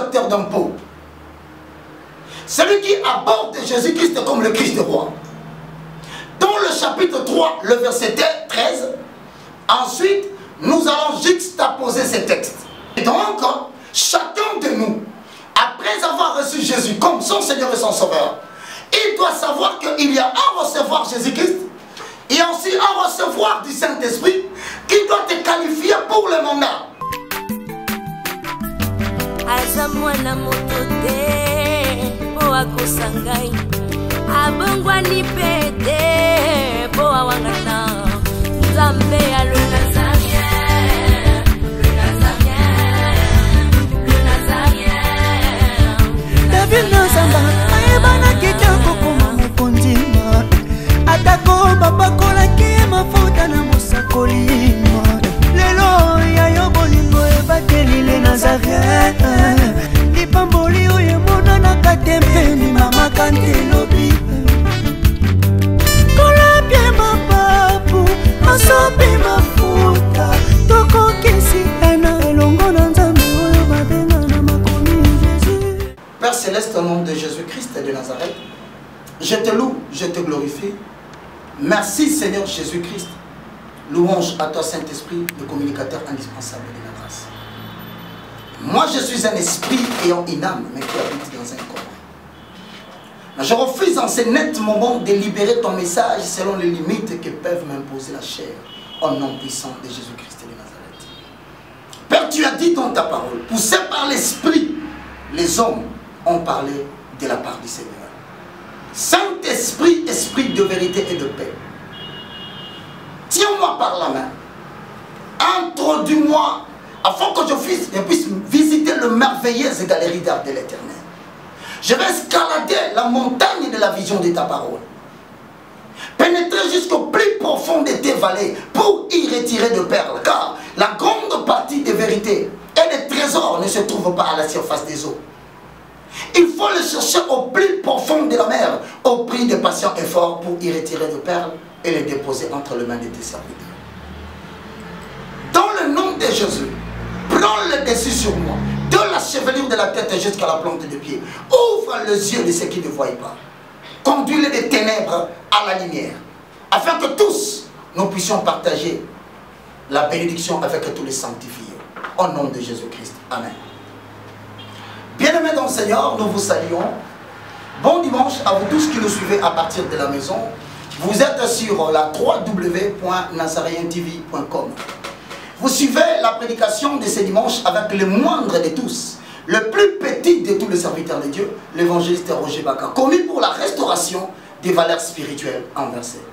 collecteur d'impôts. Celui qui aborde Jésus-Christ comme le Christ roi. Dans le chapitre 3, le verset 13, ensuite, nous allons juxtaposer ces textes. Et donc, chacun de nous, après avoir reçu Jésus comme son Seigneur et son Sauveur, il doit savoir qu'il y a à recevoir Jésus-Christ et aussi à recevoir du Saint-Esprit qui doit te qualifier pour le mandat. Azamwana motote po akosangai abongwani pete po awangata Nzambe ya le Nazarien, le Nazarien, le Nazarien. David Nzamba ayebana kitoko kuma mukondima atako babakola ki mafuta na musakolima lelo ya yobolingo ebateli le Nazarien lipamboli oyo mona na katempeni mama kantelobi kola bien mapapu masopi mafuta toko kisi ena elongo na Nzambe oyo babenga na makomi Jésus. Père Céleste, au nom de Jésus-Christ de Nazareth, je te loue, je te glorifie. Merci Seigneur Jésus-Christ. Louange à toi Saint-Esprit, le communicateur indispensable de la grâce. Moi je suis un esprit ayant une âme, mais qui habite dans un corps. Mais je refuse en ces nets moments de libérer ton message selon les limites que peuvent m'imposer la chair, au nom puissant de Jésus-Christ de Nazareth. Père, tu as dit dans ta parole, poussé par l'esprit, les hommes ont parlé de la part du Seigneur. Saint-Esprit, esprit de vérité et de paix, tiens-moi par la main, introduis-moi afin que je puisse visiter le merveilleuse galerie d'art de l'Éternel. Je vais escalader la montagne de la vision de ta parole, pénétrer jusqu'au plus profond de tes vallées pour y retirer de perles, car la grande partie des vérités et des trésors ne se trouvent pas à la surface des eaux. Il faut les chercher au plus profond de la mer, au prix de patients efforts pour y retirer de perles et les déposer entre les mains de tes serviteurs. Dans le nom de Jésus, prends le dessus sur moi, de la chevelure de la tête jusqu'à la plante des pieds. Ouvre les yeux de ceux qui ne voient pas. Conduis-les des ténèbres à la lumière, afin que tous nous puissions partager la bénédiction avec tous les sanctifiés. Au nom de Jésus-Christ. Amen. Bien-aimés dans le Seigneur, nous vous saluons. Bon dimanche à vous tous qui nous suivez à partir de la maison. Vous êtes sur la www.nazarientv.com. Vous suivez la prédication de ce dimanche avec le moindre de tous, le plus petit de tous les serviteurs de Dieu, l'évangéliste Roger Baka, commis pour la restauration des valeurs spirituelles inversées.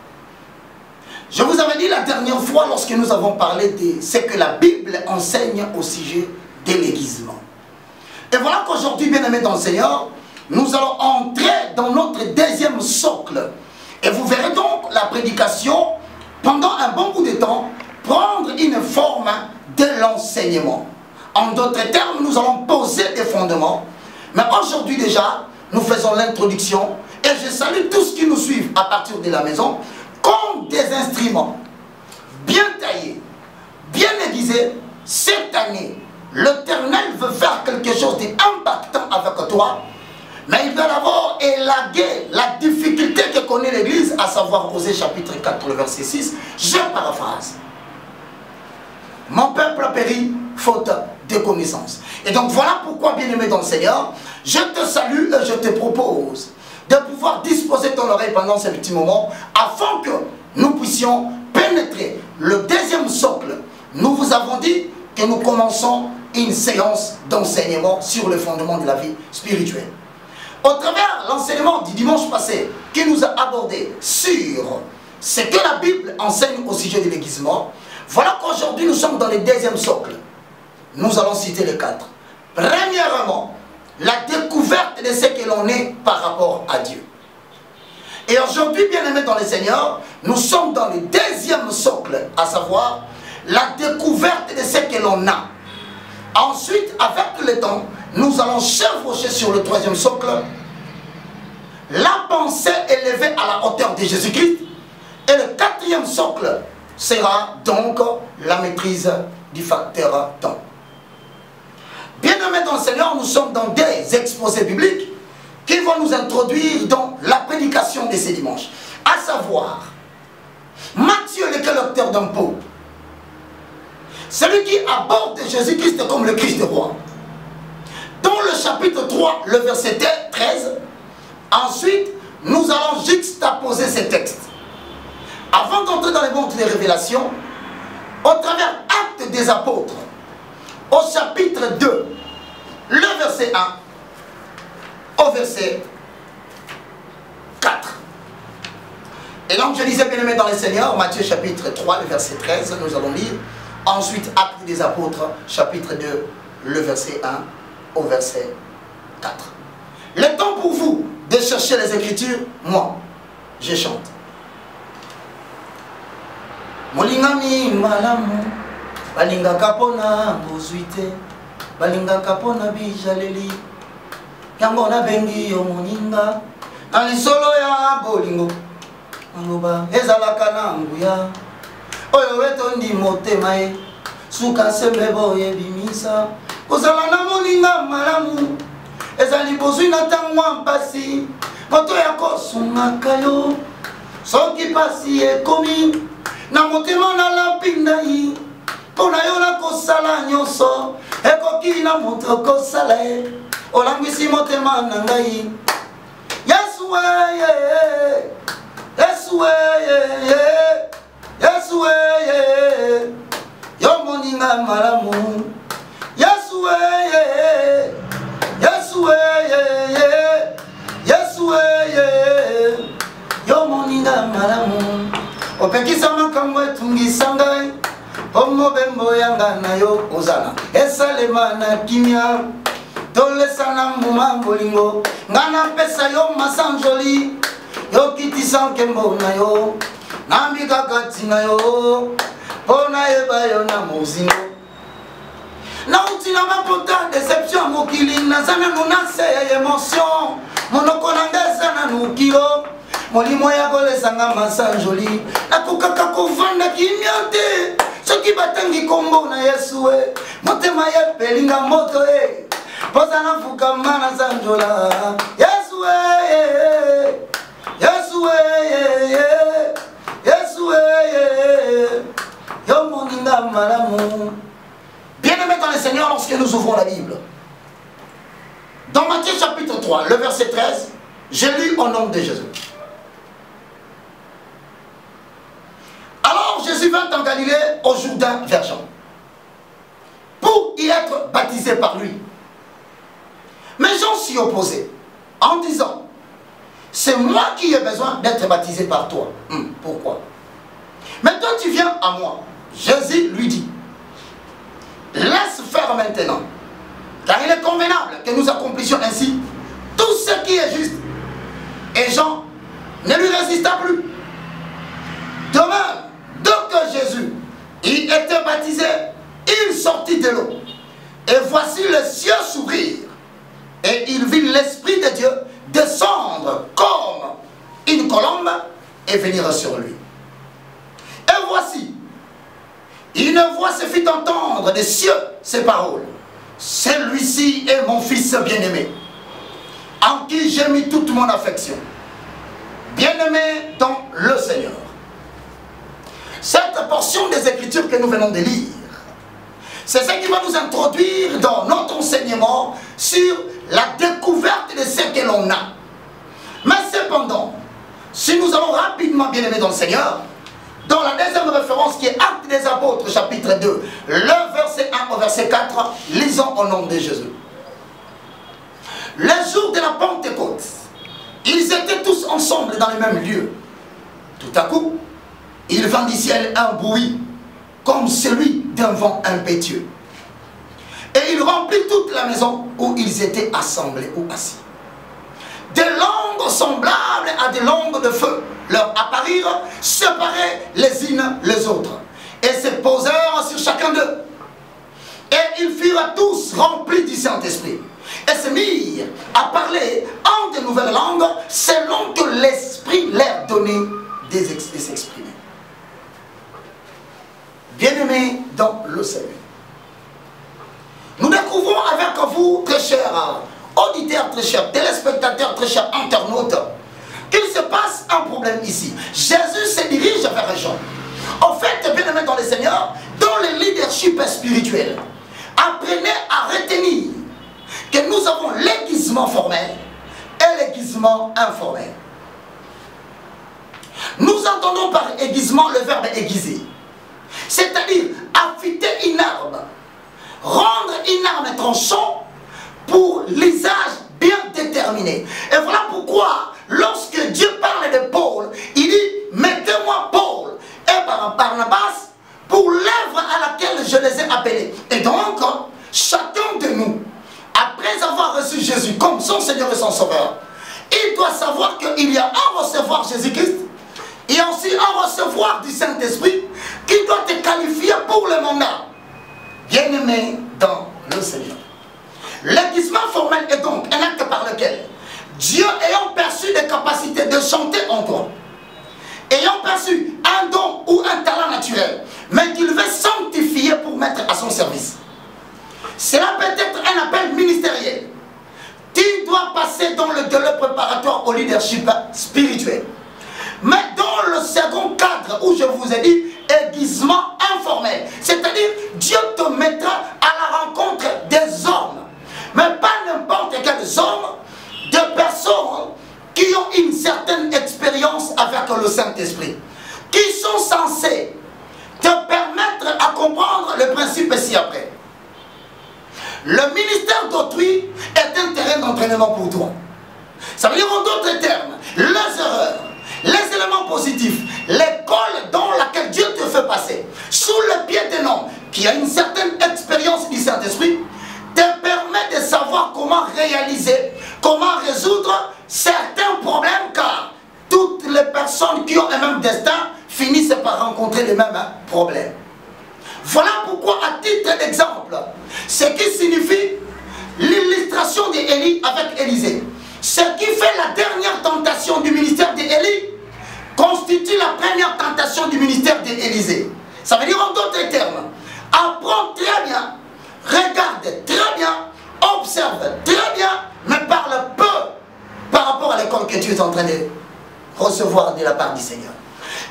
Je vous avais dit la dernière fois lorsque nous avons parlé de ce que la Bible enseigne au sujet de l'aiguisement. Et voilà qu'aujourd'hui, bien-aimés dans le Seigneur, nous allons entrer dans notre deuxième socle. Et vous verrez donc la prédication, pendant un bon bout de temps, prendre une forme de l'enseignement. En d'autres termes, nous allons poser des fondements. Mais aujourd'hui déjà, nous faisons l'introduction. Et je salue tous qui nous suivent à partir de la maison, comme des instruments bien taillés, bien aiguisés. Cette année, l'Éternel veut faire quelque chose d'impactant avec toi, mais il veut d'abord élaguer la difficulté que connaît l'Église, à savoir Osée chapitre 4, le verset 6. Je paraphrase. Mon peuple a péri faute de connaissance. Et donc voilà pourquoi, bien-aimé dans le Seigneur, je te salue et je te propose de pouvoir disposer ton oreille pendant ce petit moment, afin que nous puissions pénétrer le deuxième socle. Nous vous avons dit que nous commençons une séance d'enseignement sur le fondement de la vie spirituelle. Au travers l'enseignement du dimanche passé, qui nous a abordé sur ce que la Bible enseigne au sujet de l'aiguisement, voilà qu'aujourd'hui nous sommes dans le deuxième socle. Nous allons citer les quatre. Premièrement, la découverte de ce que l'on est par rapport à Dieu. Et aujourd'hui, bien-aimés dans le Seigneur, nous sommes dans le deuxième socle, à savoir la découverte de ce que l'on a. Ensuite, avec le temps, nous allons chevaucher sur le troisième socle, la pensée élevée à la hauteur de Jésus-Christ. Et le quatrième socle sera donc la maîtrise du facteur temps. Bien-aimés dans le Seigneur, nous sommes dans des exposés bibliques qui vont nous introduire dans la prédication de ces dimanches. À savoir, Matthieu, le collecteur d'impôts, celui qui aborde Jésus-Christ comme le Christ roi. Dans le chapitre 3, le verset 13, ensuite, nous allons juxtaposer ces textes. Avant d'entrer dans les mondes des révélations, au travers Actes des Apôtres, au chapitre 2, le verset 1 au verset 4. Et donc je disais, bien aimé dans les Seigneurs, Matthieu chapitre 3, le verset 13, nous allons lire. Ensuite, Actes des Apôtres, chapitre 2, le verset 1 au verset 4. Le temps pour vous de chercher les Écritures, moi, je chante. Molingami malamu, balinga kapona bozuite, balinga kapona bijaleli, yango na bengi yo moninga, na lisolo ya bolingo, angoba ezalaka na nguya, oyo wetondi motema e, suka sembe boye bimisa, kozala na moninga malamu, ezali bozwi na tangwa mpasi, moto ya kosungaka yo, soki pasi ekomi, na motema na lapinda yi, pona yo na kosala nyonso, ekoki na moto kosala e, olangwisi motema na ngai. Yesu weye, Yesu weye, Yesu weye, yo moninga malamu. Yesu weye, Yesu weye, Yesu weye, yo moninga malamu. Opekisa makambo etungisa ngai, pomo bembo yanga na yo ozana esalema na kimia, tolesa na mbuma bolingo, ngana pesa yo masanjoli, yo kitisa nkembo na yo, nambika kati na yo, pona eba yo na mozingo. Na utina mapota deception mokili, nazana nunase ya emotion, monoko nangeza na nukilo, molimo ya kolesanga masanjoli, nakokaka kovanda kimia te, soki batangi kombo na Yesu we, motema ye pelinga moto e, poza na fukama na sanjola. Yesu we, Yesu we, Yesu we, yo moninga malamu. Bien-aimés dans le Seigneur, lorsque nous ouvrons la Bible, dans Matthieu chapitre 3, le verset 13, j'ai lu au nom de Jésus. Alors Jésus vint en Galilée au Jourdain vers Jean pour y être baptisé par lui. Mais Jean s'y opposait en disant, c'est moi qui ai besoin d'être baptisé par toi. Pourquoi? Mais toi tu viens à moi. Jésus lui dit, laisse faire maintenant, car il est convenable que nous accomplissions ainsi tout ce qui est juste. Et Jean ne lui résista plus. De même, dès que Jésus il était baptisé, il sortit de l'eau. Et voici le ciel s'ouvrir. Et il vit l'Esprit de Dieu descendre comme une colombe et venir sur lui. Et voici, une voix se fit entendre des cieux ces paroles. Celui-ci est mon fils bien-aimé, en qui j'ai mis toute mon affection. Bien-aimé dans le Seigneur. Cette portion des Écritures que nous venons de lire, c'est ce qui va nous introduire dans notre enseignement sur la découverte de ce que l'on a. Mais cependant, si nous allons rapidement, bien-aimés dans le Seigneur, dans la deuxième référence qui est Actes des Apôtres, chapitre 2, le verset 1 au verset 4, lisons au nom de Jésus. Le jour de la Pentecôte, ils étaient tous ensemble dans le même lieu. Tout à coup, il vint du ciel un bruit, comme celui d'un vent impétueux. Et il remplit toute la maison où ils étaient assemblés ou assis. Des langues semblables à des langues de feu leur apparurent, séparées les unes les autres, et se posèrent sur chacun d'eux. Et ils furent tous remplis du Saint-Esprit, et se mirent à parler en de nouvelles langues, selon que l'Esprit leur donnait de s'exprimer. Bien-aimés dans le Seigneur, nous découvrons avec vous que très chers téléspectateurs, très chers internautes, qu'il se passe un problème ici. Jésus se dirige vers les gens. En fait, bien aimé dans le Seigneur, dans le leadership spirituel, apprenez à retenir que nous avons l'aiguisement formel et l'aiguisement informel. Nous entendons par aiguisement le verbe aiguiser, c'est-à-dire affûter une arme, rendre une arme tranchant pour l'usage bien déterminé. Et voilà pourquoi, lorsque Dieu parle de Paul, il dit « Mettez-moi Paul et Barnabas pour l'œuvre à laquelle je les ai appelés. » Et donc, chacun de nous, après avoir reçu Jésus comme son Seigneur et son Sauveur, il doit savoir qu'il y a un recevoir Jésus-Christ et aussi un recevoir du Saint-Esprit qui doit te qualifier pour le mandat. Bien-aimé dans le Seigneur. L'aiguisement formel est donc un acte par lequel Dieu, ayant perçu des capacités de chanter en toi, ayant perçu un don ou un talent naturel, mais qu'il veut sanctifier pour mettre à son service. Cela peut être un appel ministériel. Tu dois passer dans le délai préparatoire au leadership spirituel. Mais dans le second cadre où je vous ai dit, aiguisement informel, c'est-à-dire Dieu te mettra à la rencontre des hommes, mais pas n'importe quels hommes, de personnes qui ont une certaine expérience avec le Saint-Esprit, qui sont censés te permettre à comprendre le principe ci-après. Le ministère d'autrui est un terrain d'entraînement pour toi. Ça veut dire en d'autres termes, les erreurs, les éléments positifs, l'école dans laquelle Dieu te fait passer, sous le pied d'un homme qui a une certaine expérience du Saint-Esprit, te permet de savoir comment réaliser, comment résoudre certains problèmes, car toutes les personnes qui ont un même destin finissent par rencontrer les mêmes problèmes. Voilà pourquoi, à titre d'exemple, ce qui signifie l'illustration d'Élie avec Élisée, ce qui fait la dernière tentation du ministère d'Élie constitue la première tentation du ministère d'Élisée. Ça veut dire en d'autres termes, apprends très bien, regarde très bien, observe très bien, mais parle peu par rapport à l'école que tu es en train de recevoir de la part du Seigneur.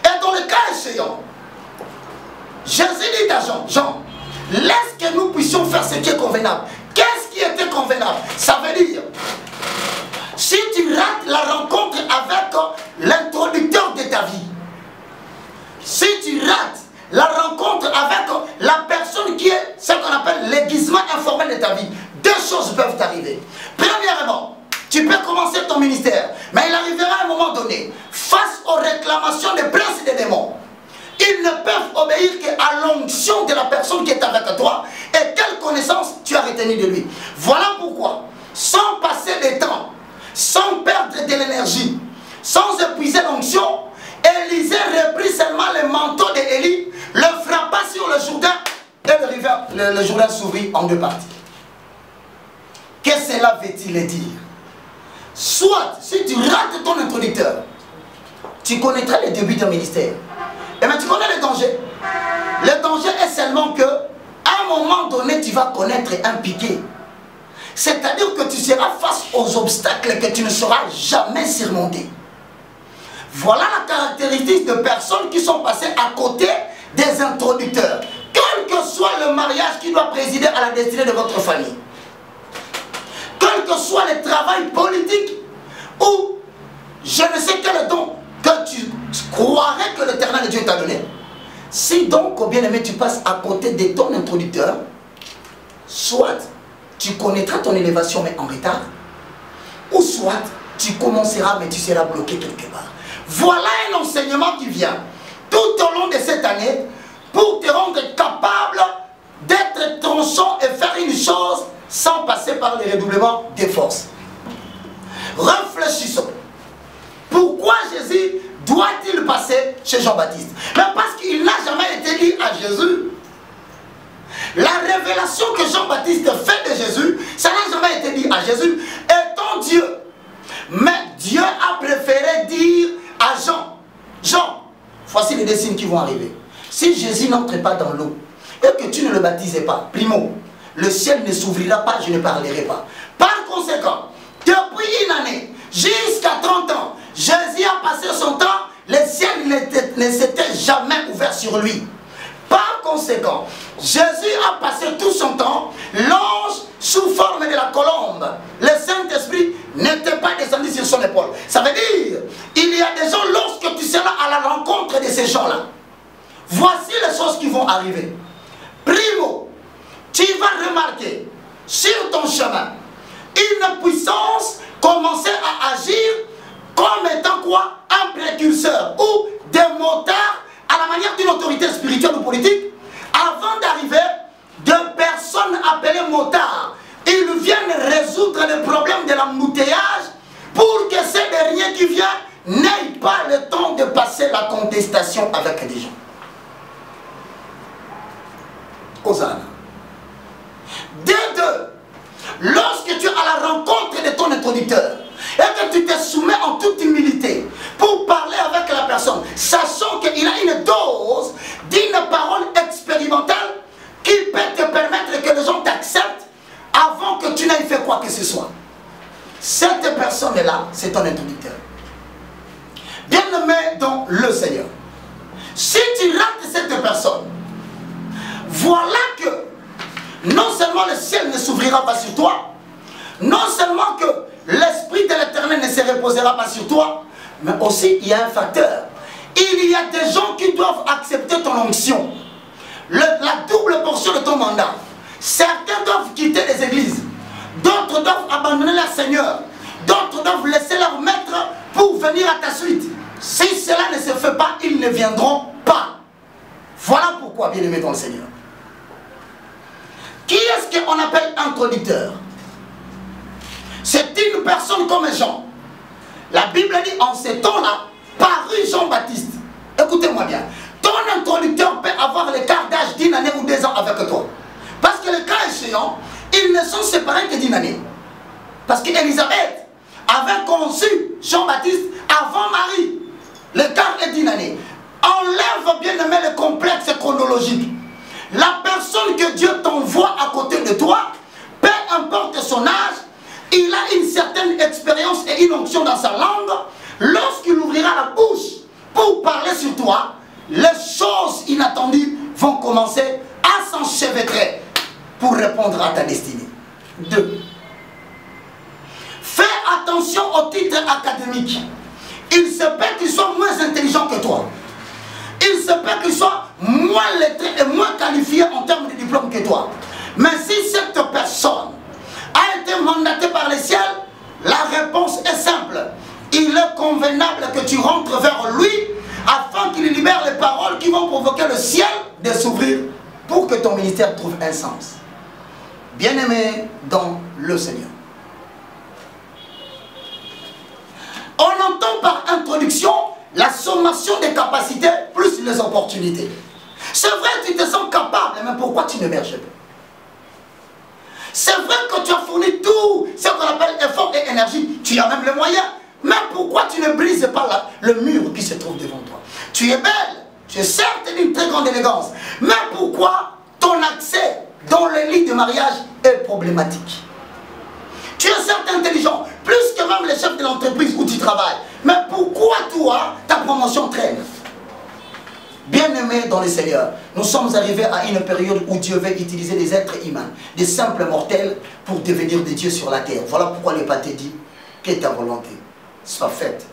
Et dans le cas échéant, Jésus dit à Jean, Jean, laisse que nous puissions faire ce qui est convenable. Qu'est-ce qui était convenable? Ça veut dire, si tu rates la rencontre avec l'introducteur de ta vie, si tu rates la rencontre avec la personne qui est ce qu'on appelle l'aiguisement informel de ta vie, deux choses peuvent t'arriver. Premièrement, tu peux commencer ton ministère, mais il arrivera à un moment donné, face aux réclamations des princes et des démons, ils ne peuvent obéir qu'à l'onction de la personne qui est avec toi et quelle connaissance tu as retenu de lui. Voilà pourquoi, sans passer de temps, sans perdre de l'énergie, sans épuiser l'onction, Élisée reprit seulement le manteau d'Élie, le frappa sur le Jourdain et le Jourdain s'ouvrit en deux parties. Que cela veut-il dire? Soit, si tu rates ton introducteur, tu connaîtras le début d'un ministère. Et bien tu connais le danger. Le danger est seulement que, à un moment donné, tu vas connaître un piqué. C'est-à-dire que tu seras face aux obstacles que tu ne sauras jamais surmonter. Voilà la caractéristique de personnes qui sont passées à côté des introducteurs. Quel que soit le mariage qui doit présider à la destinée de votre famille. Quel que soit le travail politique ou je ne sais quel don que tu croirais que l'Éternel Dieu t'a donné. Si donc, bien aimé, tu passes à côté de ton introducteur, soit tu connaîtras ton élévation mais en retard, ou soit tu commenceras mais tu seras bloqué quelque part. Voilà un enseignement qui vient tout au long de cette année pour te rendre capable d'être tranchant et faire une chose sans passer par les redoublements des forces. Réfléchissons. Pourquoi Jésus doit-il passer chez Jean-Baptiste? Mais parce qu'il n'a jamais été dit à Jésus. La révélation que Jean-Baptiste fait de Jésus, ça n'a jamais été dit à Jésus, étant Dieu. Mais Dieu a préféré dire à Jean, Jean, voici les deux signes qui vont arriver. Si Jésus n'entre pas dans l'eau et que tu ne le baptisais pas, primo, le ciel ne s'ouvrira pas, je ne parlerai pas. Par conséquent, tes depuis une année jusqu'à 30 ans, Jésus a passé son temps, le ciel ne s'était jamais ouvert sur lui. Par conséquent, Jésus a passé tout son temps, l'ange sous forme de la colombe, le Saint-Esprit n'était pas descendu sur son épaule. Ça veut dire, il y a des gens, lorsque tu seras à la rencontre de ces gens-là, voici les choses qui vont arriver. Primo, tu vas remarquer sur ton chemin une puissance commencer à agir comme étant quoi? Un précurseur ou des motards à la manière d'une autorité spirituelle ou politique. Avant d'arriver, deux personnes appelées motards, ils viennent résoudre le problème de l'embouteillage pour que ces derniers qui viennent n'aient pas le temps de passer la contestation avec des gens. Hosanna. Dès deux, lorsque tu es à la rencontre de ton introducteur et que tu te soumets en toute humilité pour parler avec la personne, sachant qu'il a une dose d'une parole expérimentale qui peut te permettre que les gens t'acceptent avant que tu n'aies fait quoi que ce soit. Cette personne-là, c'est ton introducteur. Bien-aimé dans le Seigneur, si tu rates cette personne, voilà que non seulement le ciel ne s'ouvrira pas sur toi, non seulement que l'Esprit de l'Éternel ne se reposera pas sur toi, mais aussi il y a un facteur. Il y a des gens qui doivent accepter ton onction, la double portion de ton mandat. Certains doivent quitter les églises, d'autres doivent abandonner leur Seigneur, d'autres doivent laisser leur maître pour venir à ta suite. Si cela ne se fait pas, ils ne viendront pas. Voilà pourquoi, bien-aimé dans le Seigneur. Qui est-ce qu'on appelle introducteur? C'est une personne comme Jean. La Bible dit en ce temps-là, parut Jean-Baptiste. Écoutez-moi bien. Ton introducteur peut avoir l'écart d'âge d'une année ou 2 ans avec toi. Parce que le cas échéant, ils ne sont séparés que d'une année. Parce qu'Élisabeth avait conçu Jean-Baptiste avant Marie. L'écart est d'une année. Enlève bien aimé le complexe chronologique. La personne que Dieu t'envoie à côté de toi, peu importe son âge, il a une certaine expérience et une onction dans sa langue. Lorsqu'il ouvrira la bouche pour parler sur toi, les choses inattendues vont commencer à s'enchevêtrer pour répondre à ta destinée. 2. Fais attention aux titres académiques. Il se peut qu'ils soient moins intelligents que toi. Il se peut qu'ils soient moins lettrés et moins qualifiés en termes de diplôme que toi. Mais si cette personne a été mandatée par le ciel, la réponse est simple. Il est convenable que tu rentres vers lui afin qu'il libère les paroles qui vont provoquer le ciel de s'ouvrir pour que ton ministère trouve un sens. Bien-aimé dans le Seigneur. On entend par introduction la sommation des capacités plus les opportunités. C'est vrai que tu te sens capable, mais pourquoi tu ne marches pas? C'est vrai que tu as fourni tout ce qu'on appelle effort et énergie. Tu as même les moyens. Mais pourquoi tu ne brises pas le mur qui se trouve devant toi? Tu es belle, tu es certes d'une très grande élégance. Mais pourquoi ton accès dans le lit de mariage est problématique? Tu es certes intelligent, plus que même les chefs de l'entreprise où tu travailles. Mais pourquoi toi, ta promotion traîne? Bien-aimés dans le Seigneur, nous sommes arrivés à une période où Dieu veut utiliser des êtres humains, des simples mortels, pour devenir des dieux sur la terre. Voilà pourquoi le Pâté dit que ta volonté soit faite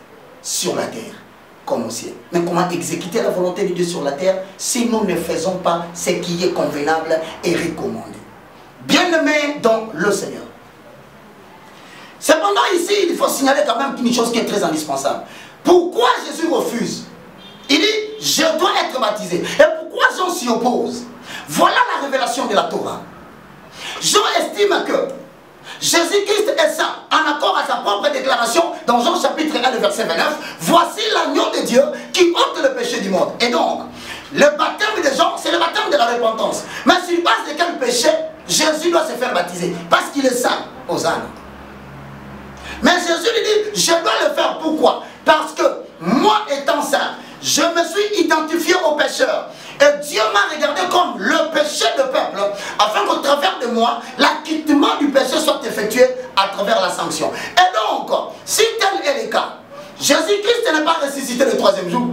sur la terre comme au ciel. Mais comment exécuter la volonté de Dieu sur la terre si nous ne faisons pas ce qui est convenable et recommandé? Bien-aimés dans le Seigneur. Cependant ici, il faut signaler quand même une chose qui est très indispensable. Pourquoi Jésus refuse? Il dit, je dois être baptisé. Et pourquoi Jean s'y oppose? Voilà la révélation de la Torah. Jean estime que Jésus-Christ est saint, en accord à sa propre déclaration dans Jean chapitre 1, verset 29. Voici l'agneau de Dieu qui ôte le péché du monde. Et donc, le baptême de Jean, c'est le baptême de la repentance. Mais sur base de quel péché Jésus doit se faire baptiser? Parce qu'il est saint. Hosanna. Mais Jésus lui dit, je dois le faire. Pourquoi? Parce que moi étant saint, je me suis identifié au pécheur. Et Dieu m'a regardé comme le péché de peuple, afin qu'au travers de moi, l'acquittement du péché soit effectué à travers la sanction. Et Jésus-Christ n'est pas ressuscité le 3e jour.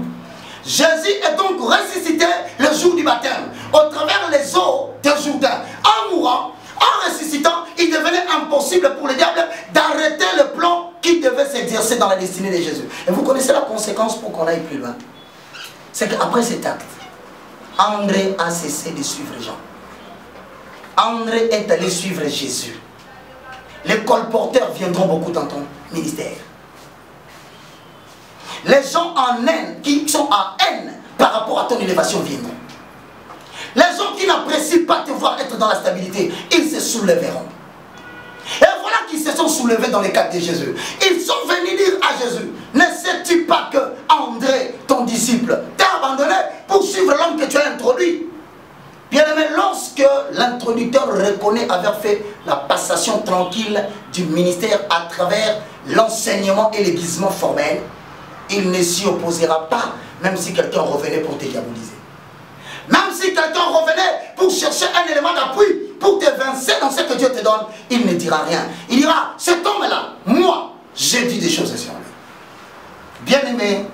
Jésus est donc ressuscité le jour du baptême, au travers les eaux de Jourdain. En mourant, en ressuscitant, il devenait impossible pour le diable d'arrêter le plan qui devait s'exercer dans la destinée de Jésus. Et vous connaissez la conséquence pour qu'on aille plus loin. C'est qu'après cet acte, André a cessé de suivre Jean. André est allé suivre Jésus. Les colporteurs viendront beaucoup dans ton ministère. Les gens en haine, qui sont en haine par rapport à ton élévation viendront. Les gens qui n'apprécient pas te voir être dans la stabilité, ils se soulèveront. Et voilà qu'ils se sont soulevés dans le cadre de Jésus. Ils sont venus dire à Jésus, ne sais-tu pas que André, ton disciple, t'a abandonné pour suivre l'homme que tu as introduit? Bien aimé, lorsque l'introducteur reconnaît avoir fait la passation tranquille du ministère à travers l'enseignement et l'aiguisement formel, il ne s'y opposera pas, même si quelqu'un revenait pour te diaboliser. Même si quelqu'un revenait pour chercher un élément d'appui, pour te vincer dans ce que Dieu te donne, il ne dira rien. Il dira, cet homme-là, moi, j'ai dit des choses sur lui. Bien-aimé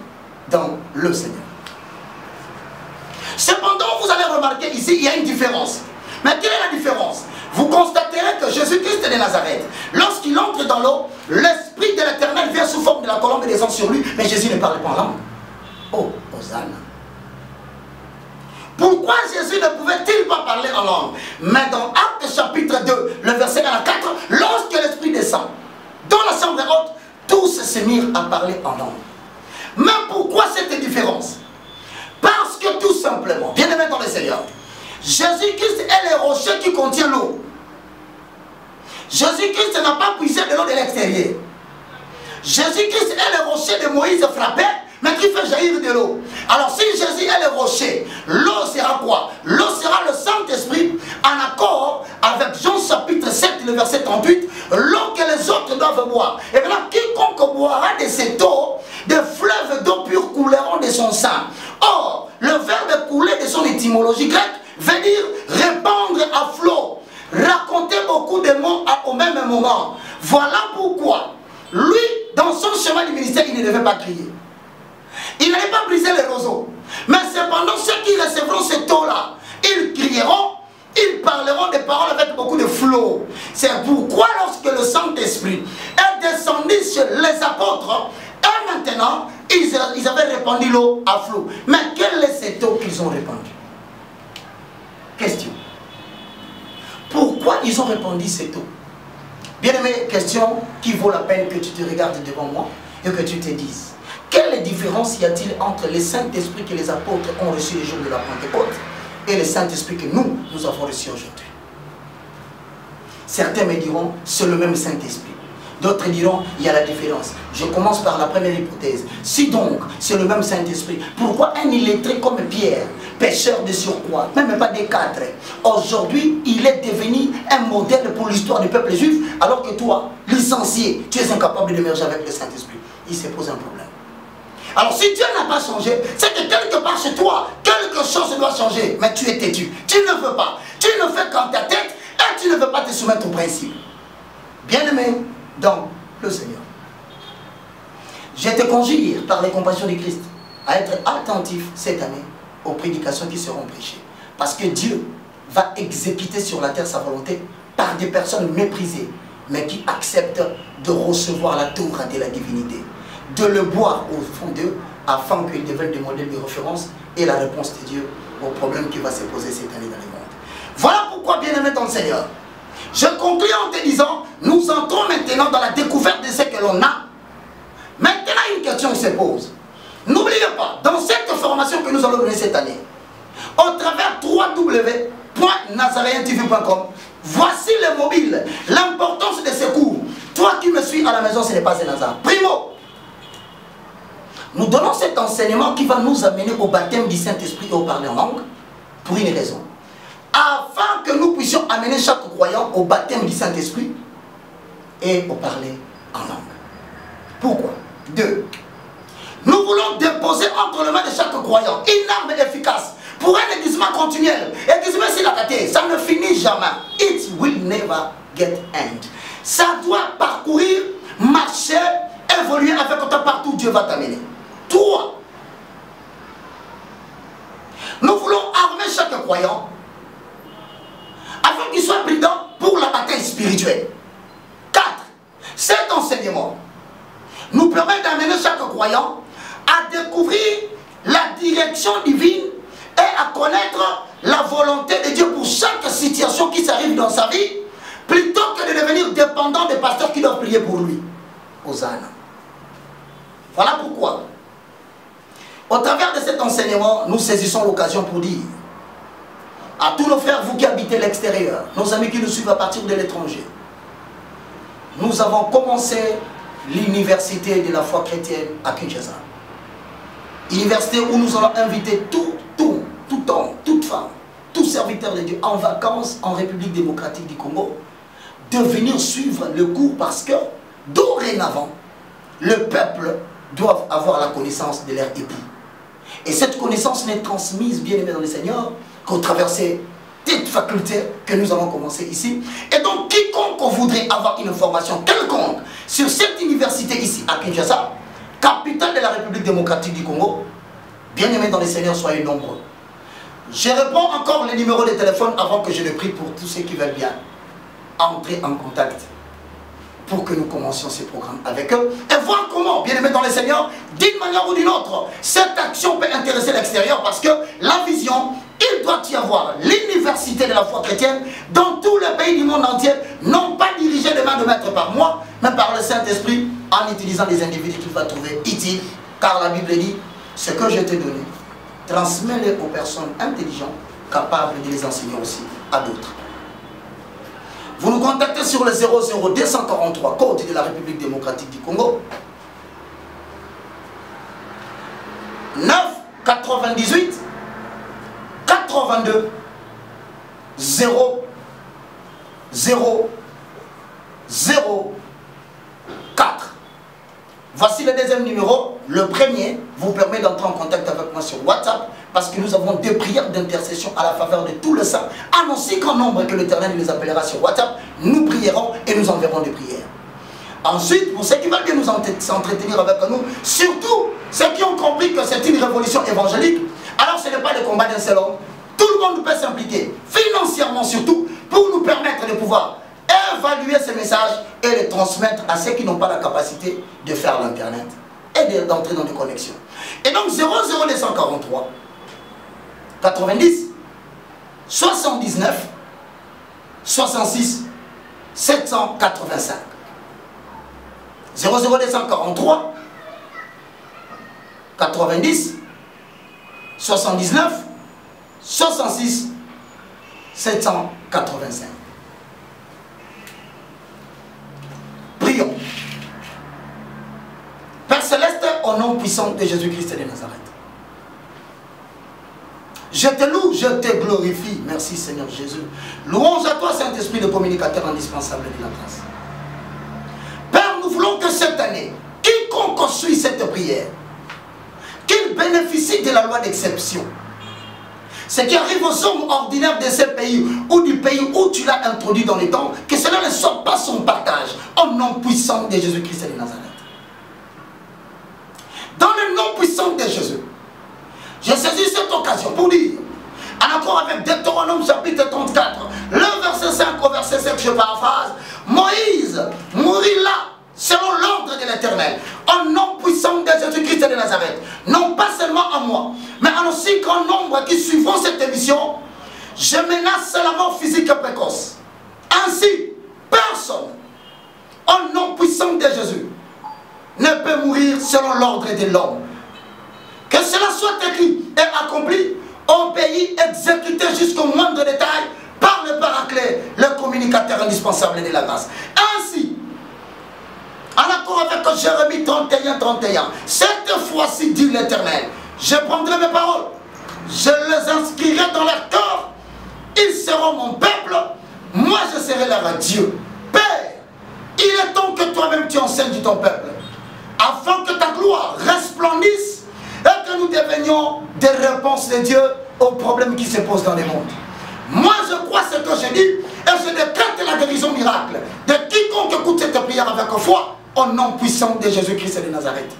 dans le Seigneur. Cependant, vous allez remarquer ici, il y a une différence. Mais quelle est la différence? Vous constaterez que Jésus-Christ de Nazareth, lorsqu'il entre dans l'eau, l'Esprit de l'Éternel vient sous forme de la colombe et descend sur lui, mais Jésus ne parle pas en langue. Oh, Hosanna. Pourquoi Jésus ne pouvait-il pas parler en langue? Mais dans Actes chapitre 2, le verset 1 à 4, lorsque l'Esprit descend, dans la chambre haute, tous se mirent à parler en langue. Mais pourquoi cette différence? Parce que tout simplement, bien aimé dans le Seigneur, Jésus-Christ est le rocher qui contient l'eau. Jésus-Christ n'a pas puisé de l'eau de l'extérieur. Jésus-Christ est le rocher de Moïse frappé, mais qui fait jaillir de l'eau. Alors si Jésus est le rocher, l'eau sera quoi? L'eau sera le Saint-Esprit en accord avec Jean chapitre 7, le verset 38, l'eau que les autres doivent boire. Et maintenant, quiconque boira de cette eau, des fleuves d'eau pure couleront de son sang. Or, le verbe couler de son étymologie grecque veut dire répandre à flot, raconter beaucoup de mots au même moment. Voilà pourquoi, lui, dans son chemin du ministère, il ne devait pas crier. Il n'allait pas briser les roseaux. Mais cependant, ceux qui recevront cette eau-là, ils crieront, ils parleront des paroles avec beaucoup de flot. C'est pourquoi lorsque le Saint-Esprit est descendu sur les apôtres, et maintenant, ils avaient répandu l'eau à flot. Mais quelle est cette eau qu'ils ont répandue? Question. Pourquoi ils ont répandu cette eau? Bien-aimé, question qui vaut la peine que tu te regardes devant moi et que tu te dises. Quelle différence y a-t-il entre le Saint-Esprit que les apôtres ont reçu le jour de la Pentecôte et le Saint-Esprit que nous avons reçu aujourd'hui? Certains me diront, c'est le même Saint-Esprit. D'autres diront, il y a la différence. Je commence par la première hypothèse. Si donc, c'est le même Saint-Esprit, pourquoi un illettré comme Pierre, pécheur de surcroît, même pas des quatre, aujourd'hui, il est devenu un modèle pour l'histoire du peuple juif, alors que toi, licencié, tu es incapable d'émerger avec le Saint-Esprit? Il se pose un problème. Alors si Dieu n'a pas changé, c'est que quelque part chez toi, quelque chose doit changer. Mais tu es têtu, tu ne veux pas. Tu ne fais qu'en ta tête et tu ne veux pas te soumettre au principe. Bien-aimé dans le Seigneur, je te conjure par les compassions du Christ à être attentif cette année aux prédications qui seront prêchées. Parce que Dieu va exécuter sur la terre sa volonté par des personnes méprisées, mais qui acceptent de recevoir la tour de la divinité, de le boire au fond d'eux, afin qu'ils deviennent des modèles de référence et la réponse de Dieu au problème qui va se poser cette année dans le monde. Voilà pourquoi, bien-aimé dans le Seigneur, je conclue en te disant, nous entrons maintenant dans la découverte de ce que l'on a. Maintenant, une question se pose. N'oubliez pas, dans cette formation que nous allons donner cette année, au travers www.nazaréentv.com, voici le mobile, l'importance de ce cours. Toi qui me suis à la maison, ce n'est pas un hasard. Primo, nous donnons cet enseignement qui va nous amener au baptême du Saint-Esprit et au parler en langue, pour une raison. Afin que nous puissions amener chaque croyant au baptême du Saint-Esprit et au parler en langue. Pourquoi? 2. Nous voulons déposer entre les mains de chaque croyant une arme efficace pour un aiguisement continuel. Aiguisement sur la tête, ça ne finit jamais. It will never get end. Ça doit parcourir, marcher, évoluer avec autant partout Dieu Dieu va t'amener. 3. Nous voulons armer chaque croyant afin qu'il soit prudent pour la bataille spirituelle. 4. Cet enseignement nous permet d'amener chaque croyant à découvrir la direction divine et à connaître la volonté de Dieu pour chaque situation qui s'arrive dans sa vie, plutôt que de devenir dépendant des pasteurs qui doivent prier pour lui. Hosanna. Voilà pourquoi, au travers de cet enseignement, nous saisissons l'occasion pour dire à tous nos frères, vous qui habitez l'extérieur, nos amis qui nous suivent à partir de l'étranger, nous avons commencé l'université de la foi chrétienne à Kinshasa. Université où nous allons inviter tout homme, toute femme, tout serviteur de Dieu en vacances en République démocratique du Congo, de venir suivre le cours parce que dorénavant, le peuple doit avoir la connaissance de leur époux. Et cette connaissance n'est transmise, bien aimé dans le Seigneur, qu'au travers ces petites facultés que nous avons commencé ici. Et donc, quiconque voudrait avoir une formation quelconque sur cette université ici à Kinshasa, capitale de la République démocratique du Congo, bien aimé dans le Seigneur, soyez nombreux. Je réponds encore les numéros de téléphone avant que je le prie pour tous ceux qui veulent bien entrer en contact pour que nous commencions ces programmes avec eux et voir comment, bien aimé dans le Seigneur, d'une manière ou d'une autre, cette action peut intéresser l'extérieur parce que la vision, il doit y avoir l'université de la foi chrétienne dans tous les pays du monde entier, non pas dirigée de main de maître par moi, mais par le Saint-Esprit en utilisant des individus qu'il va trouver utiles, car la Bible dit, ce que je t'ai donné, transmets-les aux personnes intelligentes, capables de les enseigner aussi à d'autres. Vous nous contactez sur le 00243, code de la République démocratique du Congo. 9 98 82 0 0 0 4. Voici le deuxième numéro. Le premier vous permet d'entrer en contact avec moi sur WhatsApp parce que nous avons des prières d'intercession à la faveur de tout le sang. Annoncez qu'en nombre que l'Éternel les appellera sur WhatsApp, nous prierons et nous enverrons des prières. Ensuite, pour ceux qui veulent bien nous s'entretenir avec nous, surtout ceux qui ont compris que c'est une révolution évangélique, alors ce n'est pas le combat d'un seul homme. Tout le monde peut s'impliquer, financièrement surtout, pour nous permettre de pouvoir évaluer ces messages et les transmettre à ceux qui n'ont pas la capacité de faire l'Internet et d'entrer dans des connexions. Et donc 00243 90 79 66 785 00243 90 79 66 785. Prions. Père Céleste, au nom puissant de Jésus-Christ de Nazareth, je te loue, je te glorifie. Merci Seigneur Jésus. Louange à toi Saint-Esprit, le communicateur indispensable de la grâce. Père, nous voulons que cette année, quiconque suit cette prière, qu'il bénéficie de la loi d'exception. Ce qui arrive aux hommes ordinaires de ces pays ou du pays où tu l'as introduit dans les temps, que cela ne soit pas son partage, au nom puissant de Jésus-Christ de Nazareth. Dans le nom puissant de Jésus, j'ai saisi cette occasion pour dire, en accord avec Deutéronome chapitre 34, le verset 5 au verset 7, je paraphrase, Moïse mourit là, selon l'ordre de l'Éternel, au nom puissant de Jésus-Christ de Nazareth, non pas seulement à moi, mais à aussi grand nombre qui suivront cette émission, je menace la mort physique précoce. Ainsi, personne, au nom puissant de Jésus, ne peut mourir selon l'ordre de l'homme. Que cela soit écrit et accompli au pays, exécuté jusqu'au moindre détail par le paraclet, le communicateur indispensable de la grâce. Ainsi, en accord avec Jérémie 31-31, cette fois-ci, dit l'Éternel, je prendrai mes paroles, je les inscrirai dans leur corps, ils seront mon peuple, moi je serai leur Dieu. Père, il est temps que toi-même tu enseignes ton peuple, afin que ta gloire resplendisse et que nous devenions des réponses de Dieu aux problèmes qui se posent dans le monde. Moi je crois ce que je dis et je décrète la guérison miracle de quiconque écoute cette prière avec foi au nom puissant de Jésus-Christ de Nazareth.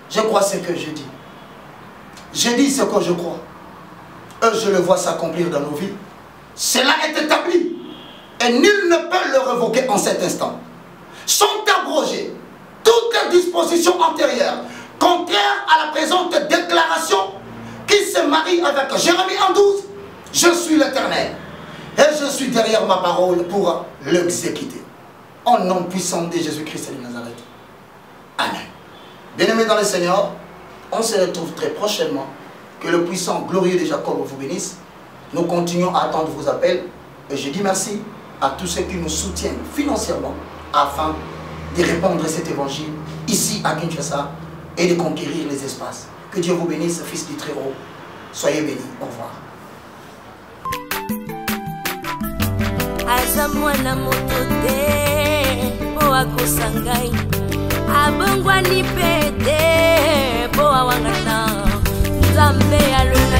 Je crois ce que je dis. Je dis ce que je crois. Et je le vois s'accomplir dans nos vies. Cela est établi. Et nul ne peut le révoquer en cet instant. Sont abrogées toutes dispositions antérieures contraires à la présente déclaration qui se marie avec Jérémie 1:12. Je suis l'Éternel et je suis derrière ma parole pour l'exécuter. Au nom puissant de Jésus-Christ de Nazareth. Amen. Bien-aimés dans le Seigneur, on se retrouve très prochainement. Que le puissant glorieux de Jacob vous bénisse. Nous continuons à attendre vos appels. Et je dis merci à tous ceux qui nous soutiennent financièrement afin de répandre cet évangile ici à Kinshasa et de conquérir les espaces. Que Dieu vous bénisse, Fils du Très-Haut. Soyez bénis. Au revoir. Azamwana motote po akosangai abongwani pete po awangata Nzambe alona